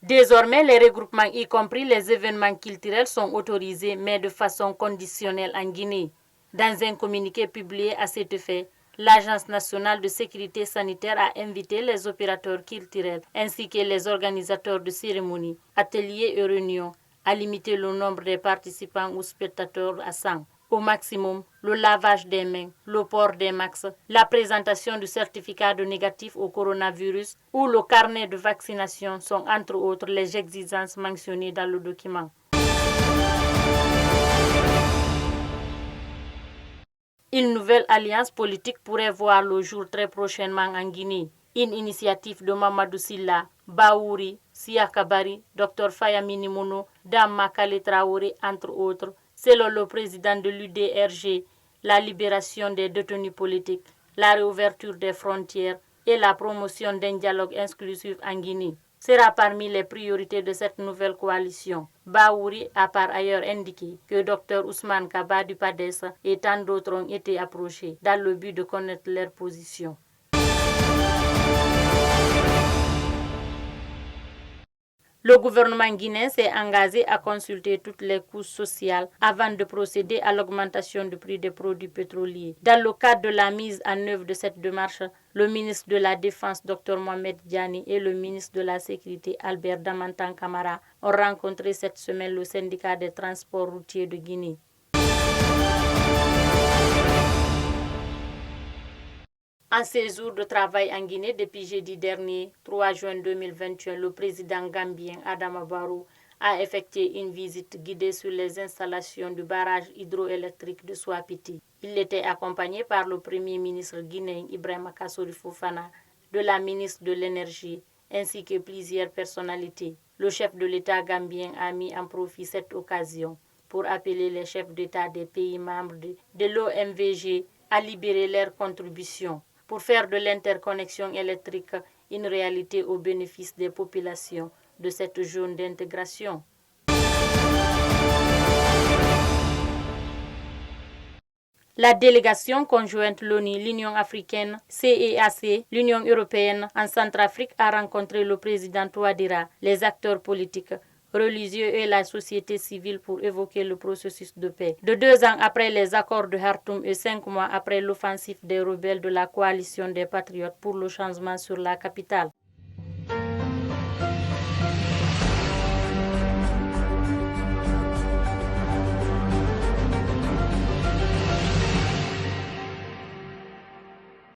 Désormais, les regroupements, y compris les événements culturels, sont autorisés, mais de façon conditionnelle en Guinée. Dans un communiqué publié à cet effet, l'Agence nationale de sécurité sanitaire a invité les opérateurs culturels ainsi que les organisateurs de cérémonies, ateliers et réunions à limiter le nombre de participants ou spectateurs à 100. Au maximum, le lavage des mains, le port des masques, la présentation du certificat de négatif au coronavirus ou le carnet de vaccination sont entre autres les exigences mentionnées dans le document. Une nouvelle alliance politique pourrait voir le jour très prochainement en Guinée. Une initiative de Mamadou Silla, Baouri, Sia Kabari, Dr Fayamini Mono, Dame Makale Traoré, entre autres, selon le président de l'UDRG, la libération des détenus politiques, la réouverture des frontières et la promotion d'un dialogue inclusif en Guinée sera parmi les priorités de cette nouvelle coalition. Baouri a par ailleurs indiqué que Dr Ousmane Kaba du PADES et tant d'autres ont été approchés dans le but de connaître leur position. Le gouvernement guinéen s'est engagé à consulter toutes les couches sociales avant de procéder à l'augmentation du prix des produits pétroliers. Dans le cadre de la mise en œuvre de cette démarche, le ministre de la Défense, Dr Mohamed Diani, et le ministre de la Sécurité, Albert Damantan Camara, ont rencontré cette semaine le syndicat des transports routiers de Guinée. En séjour de travail en Guinée depuis jeudi dernier, 3 juin 2021, le président gambien Adama Barrow a effectué une visite guidée sur les installations du barrage hydroélectrique de Souapiti. Il était accompagné par le premier ministre guinéen Ibrahima Kassori Fofana, de la ministre de l'Énergie, ainsi que plusieurs personnalités. Le chef de l'État gambien a mis en profit cette occasion pour appeler les chefs d'État des pays membres de l'OMVG à libérer leurs contributions pour faire de l'interconnexion électrique une réalité au bénéfice des populations de cette zone d'intégration. La délégation conjointe l'ONU, l'Union africaine, CEAC, l'Union européenne en Centrafrique a rencontré le président Touadéra, les acteurs politiques, religieux et la société civile pour évoquer le processus de paix. De 2 ans après les accords de Khartoum et 5 mois après l'offensive des rebelles de la coalition des patriotes pour le changement sur la capitale.